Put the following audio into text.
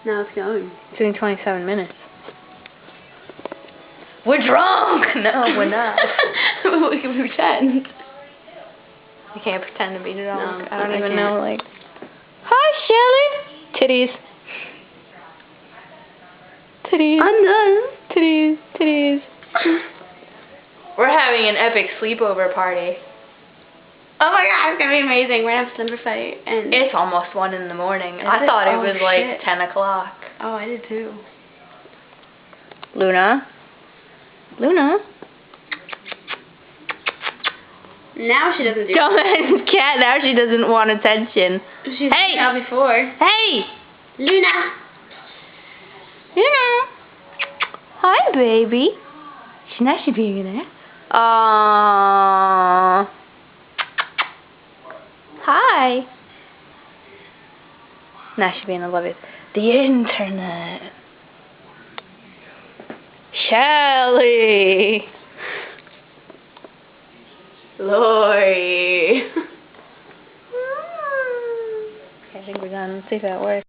Now it's going. It's doing 27 minutes. We're drunk! No, we're not. We can pretend. I can't pretend to be drunk. No, I don't I even can't. know, like... Hi, Shelly! Titties. Titties. I'm done. Titties. Titties. We're having an epic sleepover party. Oh my god, it's gonna be amazing. We're gonna have a slumber fight and It's almost 1 in the morning. Is I it? thought it Oh, was like shit. 10 o'clock. oh, I did too. Luna? Luna? Now she doesn't do Dumbass cat, now she doesn't want attention. She's Hey! out before. Hey! Luna! Luna! Hi, baby. Now she's being there. Aww. Hi. Now she's being oblivious. The internet. Shelly. Lori. Okay, I think we're done. Let's see if that works.